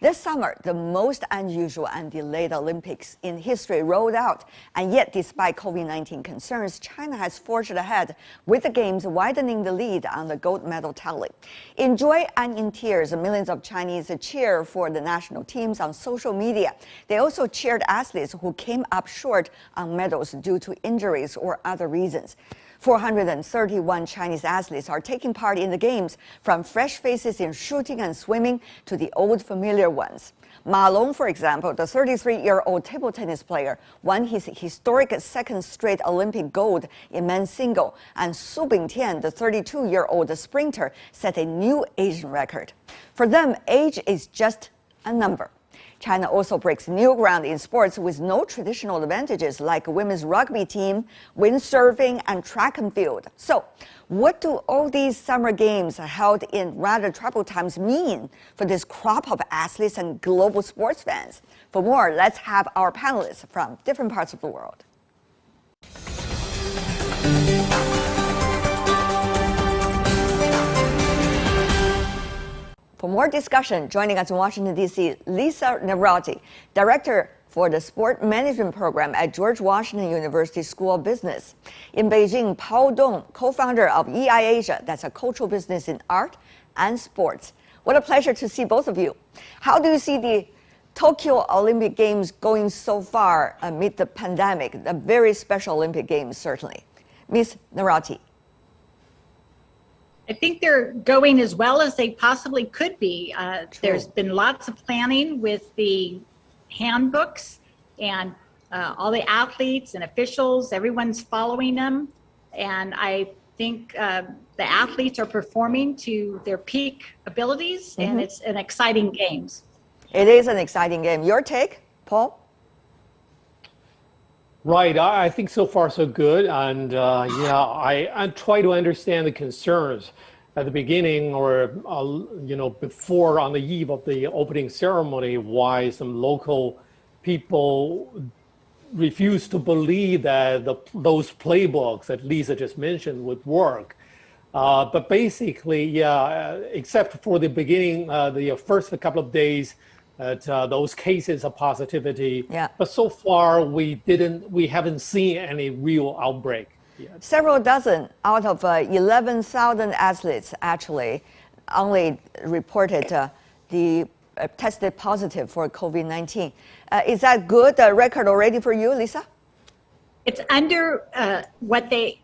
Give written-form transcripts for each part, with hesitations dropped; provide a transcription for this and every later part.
This summer, the most unusual and delayed Olympics in history rolled out. And yet, despite COVID-19 concerns, China has forged ahead with the Games widening the lead on the gold medal tally. In joy and in tears, millions of Chinese cheer for the national teams on social media. They also cheered athletes who came up short on medals due to injuries or other reasons. 431 Chinese athletes are taking part in the Games, from fresh faces in shooting and swimming to the old familiar ones. Ma Long, for example, the 33-year-old table tennis player, won his historic second straight Olympic gold in men's single, and Su Bingtian, the 32-year-old sprinter, set a new Asian record. For them, age is just a number. China also breaks new ground in sports with no traditional advantages like women's rugby team, windsurfing, and track and field. So, what do all these summer games held in rather troubled times mean for this crop of athletes and global sports fans? For more, let's have our panelists from different parts of the world. For more discussion, joining us in Washington, D.C., Lisa Nevrati, Director for the Sport Management Program at George Washington University School of Business. In Beijing, Paul Dong, co-founder of EI Asia, that's a cultural business in art and sports. What a pleasure to see both of you. How do you see the Tokyo Olympic Games going so far amid the pandemic, the very special Olympic Games, certainly? Ms. Nevrati. I think they're going as well as they possibly could be. There's been lots of planning with the handbooks and all the athletes and officials, everyone's following them. And I think the athletes are performing to their peak abilities, and it's an exciting games. It is an exciting game. Your take, Paul? Right, I think so far so good, and I try to understand the concerns at the beginning or before, on the eve of the opening ceremony, why some local people refuse to believe that those playbooks that Lisa just mentioned would work. But basically, except for the beginning, the first couple of days, those cases of positivity, but so far we haven't seen any real outbreak yet. Several dozen out of 11,000 athletes actually only reported tested positive for COVID-19. Is that good record already for you, Lisa? It's under what they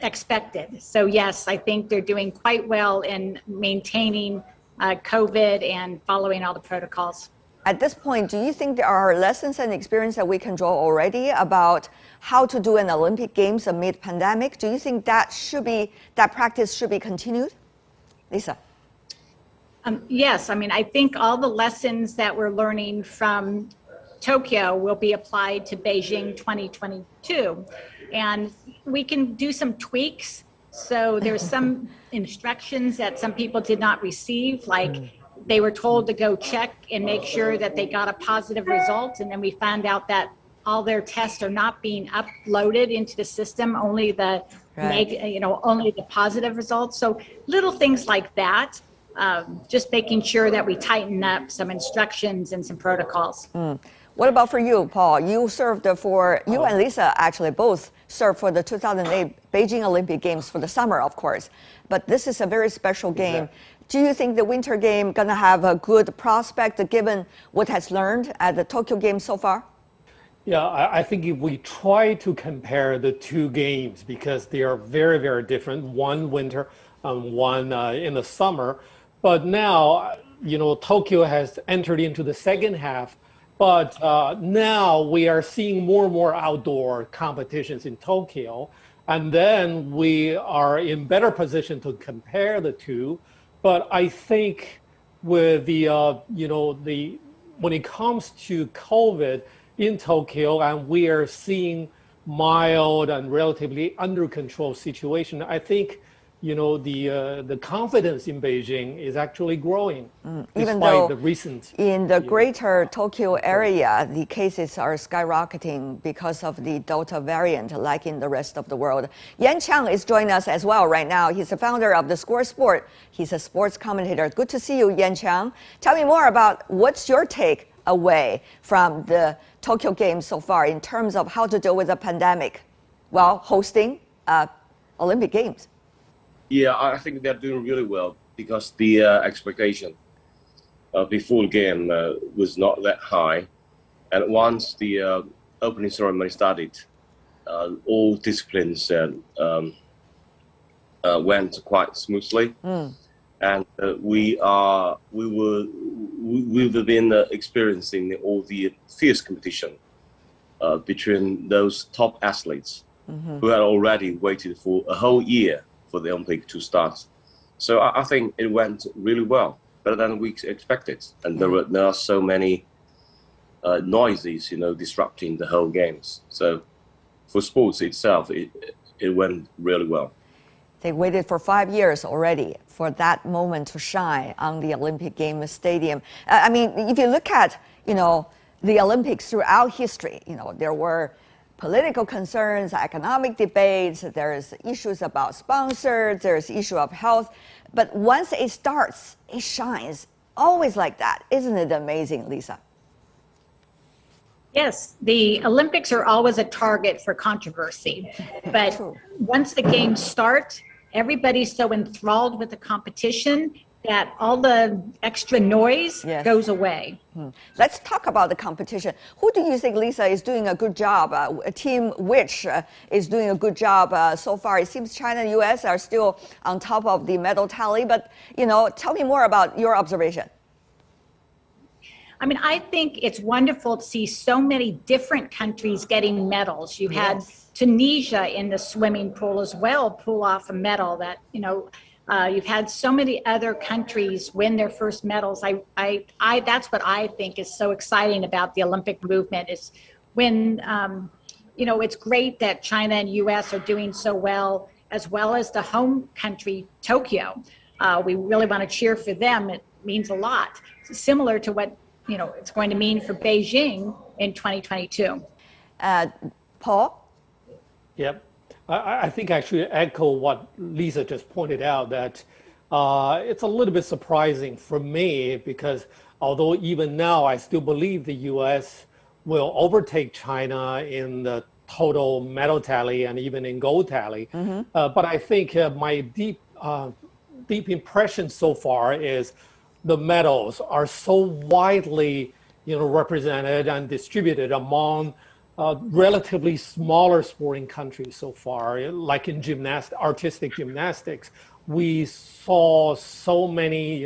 expected. So yes, I think they're doing quite well in maintaining COVID and following all the protocols. At this point, do you think there are lessons and experience that we can draw already about how to do an Olympic Games amid pandemic? Do you think that practice should be continued? Lisa? Yes, I mean, I think all the lessons that we're learning from Tokyo will be applied to Beijing 2022. And we can do some tweaks. So there's some instructions that some people did not receive, like they were told to go check and make sure that they got a positive result. And then we found out that all their tests are not being uploaded into the system, only the only the positive results. So little things like that, just making sure that we tighten up some instructions and some protocols. What about for you, Paul? You and Lisa actually both served for the 2008 Beijing Olympic Games for the summer, of course. But this is a very special game. Exactly. Do you think the Winter Game going to have a good prospect given what has learned at the Tokyo Games so far? Yeah, I think if we try to compare the two games, because they are very, very different, one winter and one in the summer. But now, Tokyo has entered into the second half. But now we are seeing more and more outdoor competitions in Tokyo. And then we are in better position to compare the two. But I think with when it comes to COVID in Tokyo, and we are seeing mild and relatively under control situation, I think, the confidence in Beijing is actually growing, Even despite though the recent. in the greater Tokyo area, the cases are skyrocketing because of the Delta variant, like in the rest of the world. Yan Chang is joining us as well right now. He's the founder of the Score Sport. He's a sports commentator. Good to see you, Yan Chang. Tell me more about what's your take away from the Tokyo Games so far in terms of how to deal with the pandemic while hosting Olympic Games. Yeah, I think they're doing really well because the expectation before the game was not that high. And once the opening ceremony started, all disciplines went quite smoothly. And we've been experiencing all the fierce competition between those top athletes who had already waited for a whole year for the Olympic to start. So I think it went really well, better than we expected. And there are so many noises, disrupting the whole games. So for sports itself, it went really well. They waited for 5 years already for that moment to shine on the Olympic Games stadium. I mean, if you look at, the Olympics throughout history, there were political concerns, economic debates, there's issues about sponsors, there's issue of health. But once it starts, it shines. Always like that. Isn't it amazing, Lisa? Yes, the Olympics are always a target for controversy. But once the games start, everybody's so enthralled with the competition that all the extra noise goes away. Let's talk about the competition. Who do you think, Lisa, is doing a good job? A team which is doing a good job so far? It seems China and U.S. are still on top of the medal tally, but tell me more about your observation. I mean, I think it's wonderful to see so many different countries getting medals. You had Tunisia in the swimming pool as well, pull off a medal that, you've had so many other countries win their first medals. That's what I think is so exciting about the Olympic movement is when, it's great that China and U.S. are doing so well as the home country, Tokyo. We really want to cheer for them. It means a lot. It's similar to what, it's going to mean for Beijing in 2022. Paul? Yep. I think I should echo what Lisa just pointed out, that it's a little bit surprising for me because although even now I still believe the U.S. will overtake China in the total medal tally and even in gold tally. But I think my deep impression so far is the medals are so widely, represented and distributed among relatively smaller sporting countries so far. Like in artistic gymnastics, we saw so many,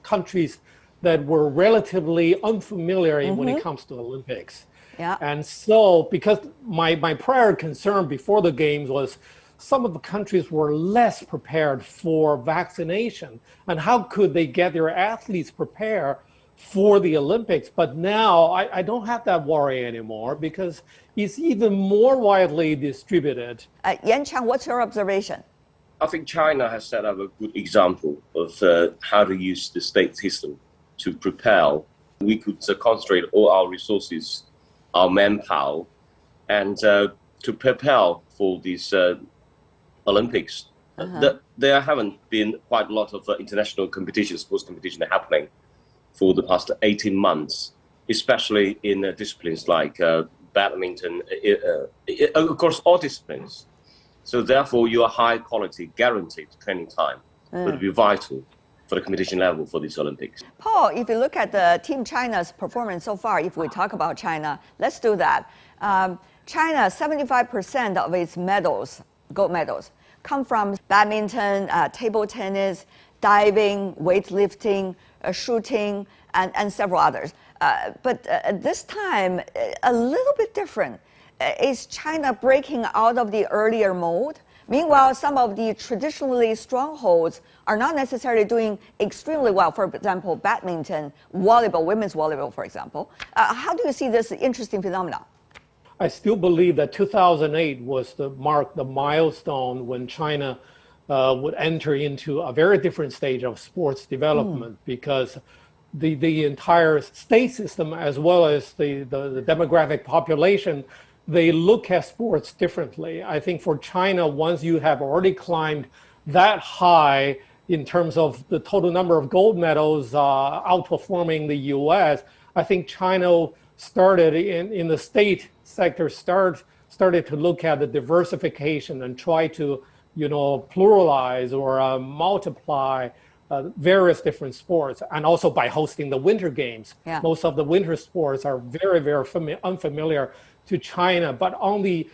countries that were relatively unfamiliar when it comes to Olympics. Yeah. And so, because my prior concern before the games was some of the countries were less prepared for vaccination, and how could they get their athletes prepared for the Olympics? But now I don't have that worry anymore because it's even more widely distributed. Yan Chang, what's your observation? I think China has set up a good example of how to use the state system to prepare. We could concentrate all our resources, our manpower, and to prepare for these Olympics. There haven't been quite a lot of international sports competition happening for the past 18 months, especially in disciplines like badminton, across all disciplines. So therefore, your high quality guaranteed training time will be vital for the competition level for these Olympics. Paul, if you look at the Team China's performance so far, if we talk about China, let's do that. China, 75% of its medals, gold medals, come from badminton, table tennis, diving, weightlifting, shooting, and several others. But this time, a little bit different. Is China breaking out of the earlier mode? Meanwhile, some of the traditionally strongholds are not necessarily doing extremely well. For example, badminton, volleyball, women's volleyball, for example. How do you see this interesting phenomenon? I still believe that 2008 was the milestone when China would enter into a very different stage of sports development because the entire state system as well as the demographic population, they look at sports differently. I think for China, once you have already climbed that high in terms of the total number of gold medals outperforming the US, I think China started in the state sector, started to look at the diversification and try to, pluralize or multiply various different sports, and also by hosting the winter games. Yeah. Most of the winter sports are very, very unfamiliar to China. But on the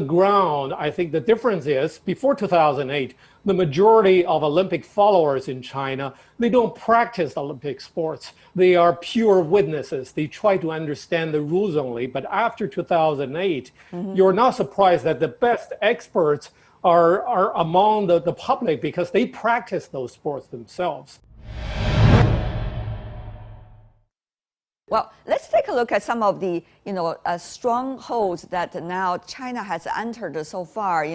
ground, I think the difference is before 2008, the majority of Olympic followers in China, they don't practice Olympic sports. They are pure witnesses. They try to understand the rules only. But after 2008, you're not surprised that the best experts are among the public because they practice those sports themselves. Well, let's take a look at some of the, strongholds that now China has entered so far.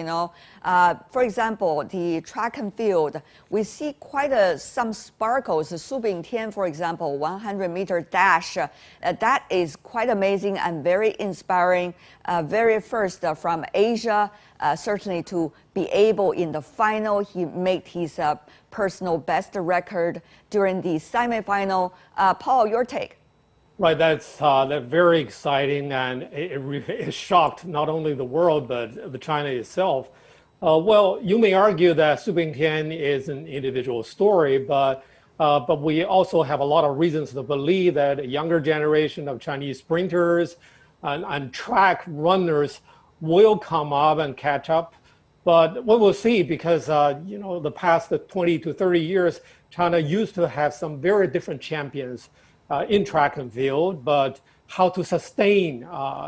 For example, the track and field, we see quite some sparkles. Su Bingtian, for example, 100-meter dash, that is quite amazing and very inspiring. Very first from Asia, certainly to be able in the final, he made his personal best record during the semifinal. Paul, your take? Right, that's very exciting, and it shocked not only the world but the China itself. Well, you may argue that Su Bingtian is an individual story, but we also have a lot of reasons to believe that a younger generation of Chinese sprinters and track runners will come up and catch up. But we will see because the past 20 to 30 years, China used to have some very different champions in track and field, but how to sustain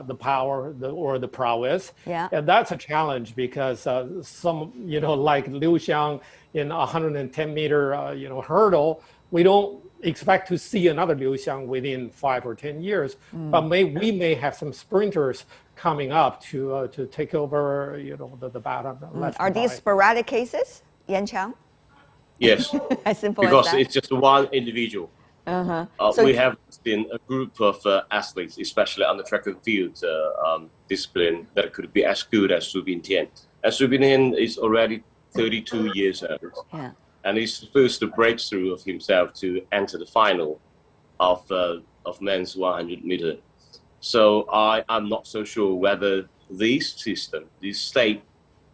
the power or the prowess. Yeah. And that's a challenge because some, like Liu Xiang in 110-meter, hurdle, we don't expect to see another Liu Xiang within 5 or 10 years. But we may have some sprinters coming up to take over, the baton. Are these sporadic cases, Yan Chang? Yes, As simple because as that? it's just one individual. So we have seen a group of athletes, especially on the track and field discipline, that could be as good as Su Bingtian. And Su Bingtian is already 32 years old. Yeah. And it's the first breakthrough of himself to enter the final of men's 100 meter. So I'm not so sure whether this system, this state,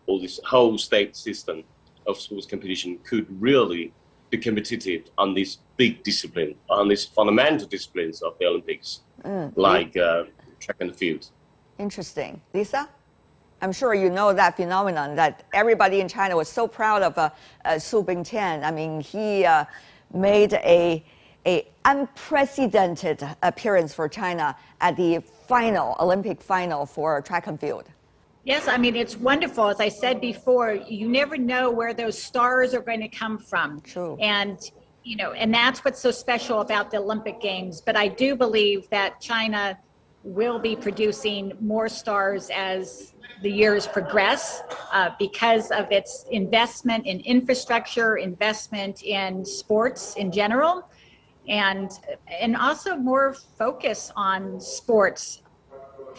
or this whole state system of sports competition could really be competitive on this big discipline, on these fundamental disciplines of the Olympics, like track and field. Interesting. Lisa? I'm sure you know that phenomenon that everybody in China was so proud of Su Bingtian. I mean, he made a unprecedented appearance for China at the Olympic final for track and field. Yes, I mean, it's wonderful. As I said before, you never know where those stars are going to come from. True. And, and that's what's so special about the Olympic Games. But I do believe that China will be producing more stars as the years progress because of its investment in infrastructure, investment in sports in general, and also more focus on sports.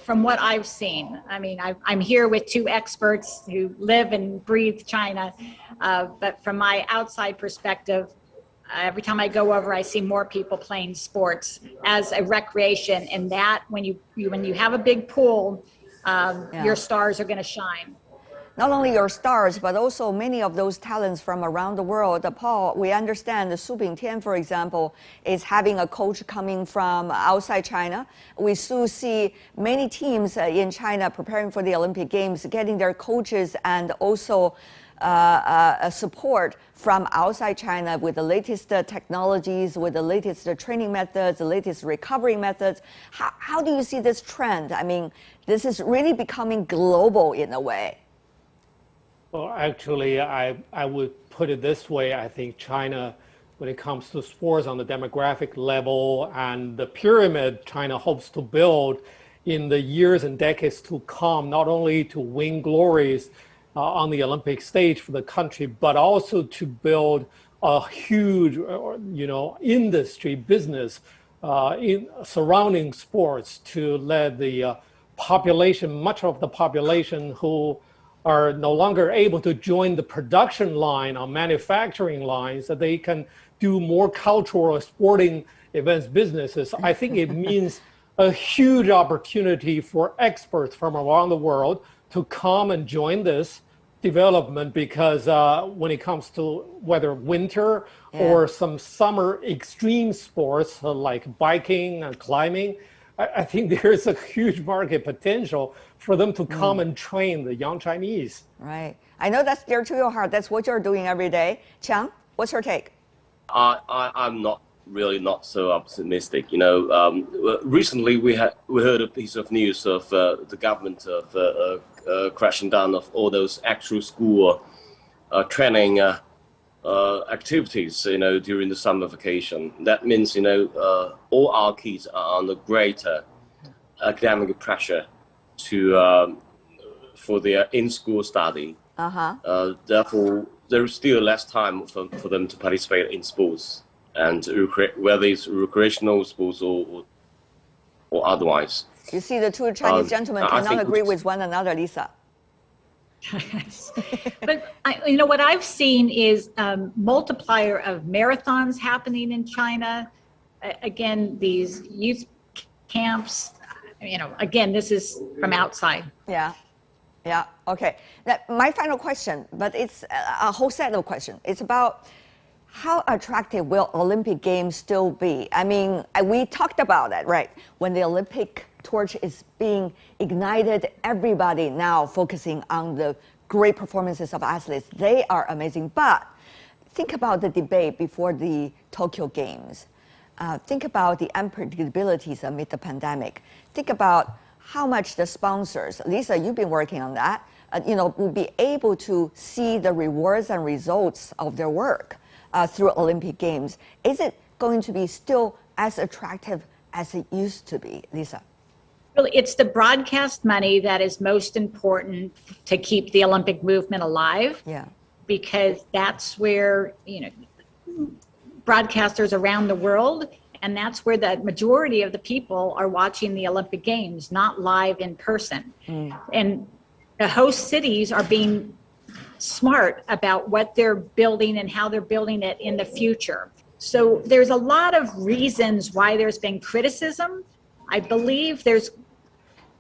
From what I've seen, I mean, I'm here with two experts who live and breathe China, but from my outside perspective, every time I go over, I see more people playing sports as a recreation, and that when you have a big pool, your stars are going to shine. Not only your stars, but also many of those talents from around the world. Paul, we understand Su Bingtian, for example, is having a coach coming from outside China. We still see many teams in China preparing for the Olympic Games, getting their coaches and also support from outside China with the latest technologies, with the latest training methods, the latest recovery methods. How do you see this trend? I mean, this is really becoming global in a way. Well, actually, I would put it this way. I think China, when it comes to sports on the demographic level and the pyramid China hopes to build in the years and decades to come, not only to win glories on the Olympic stage for the country, but also to build a huge, industry business in surrounding sports to let the population, much of the population who are no longer able to join the production line or manufacturing lines, that they can do more cultural or sporting events businesses. I think it means a huge opportunity for experts from around the world to come and join this development, because when it comes to whether winter or some summer extreme sports like biking and climbing, I think there's a huge market potential for them to come and train the young Chinese. Right. I know that's dear to your heart. That's what you're doing every day. Chiang, what's your take? I'm not so optimistic. Recently we heard a piece of news of the government of crashing down of all those actual school training activities, during the summer vacation. That means, all our kids are under greater academic pressure for their in-school study. Therefore, there is still less time for them to participate in sports, and whether it's recreational sports or otherwise. You see, the two Chinese gentlemen cannot agree with one another, Lisa. Yes. But what I've seen is multiplier of marathons happening in China. Again, these youth camps, again, this is from outside. Yeah. Okay. Now, my final question, but it's a whole set of questions. It's about how attractive will Olympic Games still be? I mean, we talked about it, right? When the Olympic torch is being ignited, everybody now focusing on the great performances of athletes. They are amazing. But think about the debate before the Tokyo Games. Think about the unpredictabilities amid the pandemic. Think about how much the sponsors, Lisa, you've been working on that, will be able to see the rewards and results of their work through Olympic Games. Is it going to be still as attractive as it used to be, Lisa? Really, it's the broadcast money that is most important to keep the Olympic movement alive. Yeah. Because that's where, broadcasters around the world, and that's where the majority of the people are watching the Olympic Games, not live in person. And the host cities are being smart about what they're building and how they're building it in the future. So there's a lot of reasons why there's been criticism. I believe there's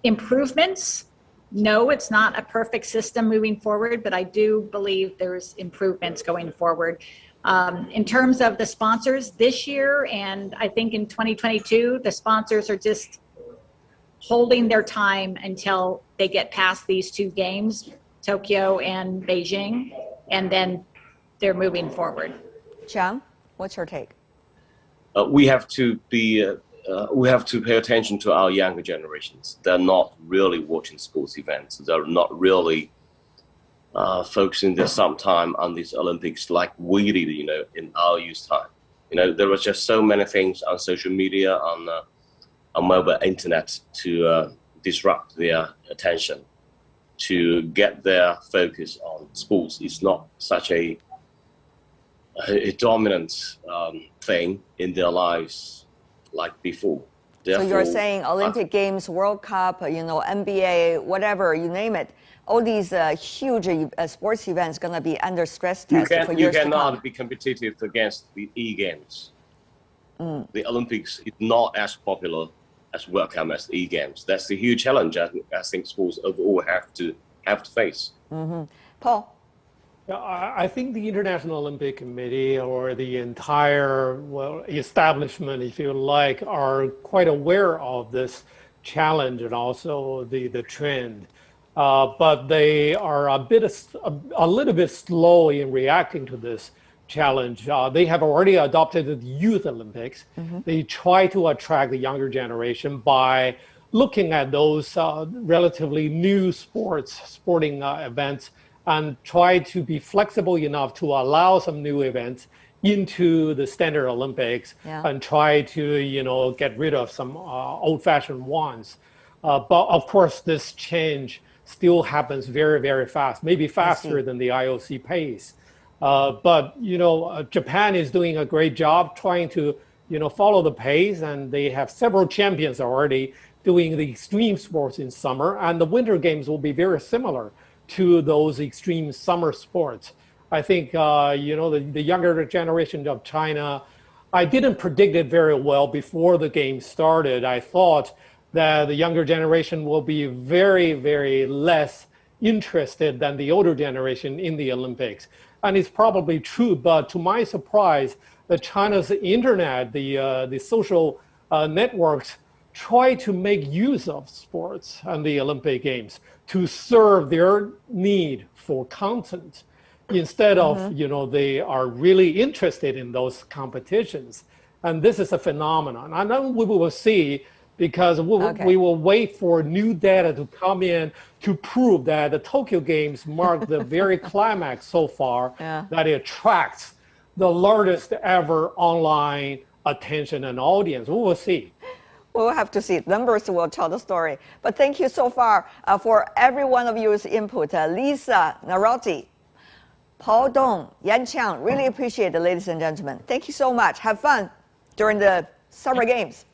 improvements. No, it's not a perfect system moving forward, but I do believe there's improvements going forward. In terms of the sponsors this year, and I think in 2022, the sponsors are just holding their time until they get past these two games, Tokyo and Beijing, and then they're moving forward. Chiang, what's your take? We have to pay attention to our younger generations. They're not really watching sports events. They're not really focusing their some time on these Olympics like we did, in our youth time. There was just so many things on social media, on mobile internet to disrupt their attention, to get their focus on sports. It's not such a dominant thing in their lives like before. Therefore, so you're saying Olympic Games, World Cup, NBA, whatever, you name it, all these huge sports events going to be under stress test for years to come. You cannot be competitive against the E-Games. The Olympics is not as popular as World Cup as the E-Games. That's the huge challenge I think sports overall have to face. Paul? I think the International Olympic Committee, or the entire establishment, if you like, are quite aware of this challenge and also the trend. But they are a little bit slow in reacting to this challenge. They have already adopted the Youth Olympics. They try to attract the younger generation by looking at those relatively new sporting events, and try to be flexible enough to allow some new events into the standard Olympics, and try to get rid of some old-fashioned ones. But of course, this change still happens very, very fast, maybe faster than the IOC pace. But Japan is doing a great job trying to follow the pace, and they have several champions already doing the extreme sports in summer, and the Winter Games will be very similar to those extreme summer sports. I think the younger generation of China, I didn't predict it very well before the game started. I thought that the younger generation will be very, very less interested than the older generation in the Olympics. And it's probably true, but to my surprise, China's internet, the social networks, try to make use of sports and the Olympic Games to serve their need for content instead of, they are really interested in those competitions. And this is a phenomenon. And then we will see, because we will wait for new data to come in to prove that the Tokyo Games mark the very climax so far, that it attracts the largest ever online attention and audience. We will see. We'll have to see. Numbers will tell the story. But thank you so far for every one of your input. Lisa, Narotti, Paul Dong, Yan Qiang, really appreciate it, ladies and gentlemen. Thank you so much. Have fun during the Summer Games.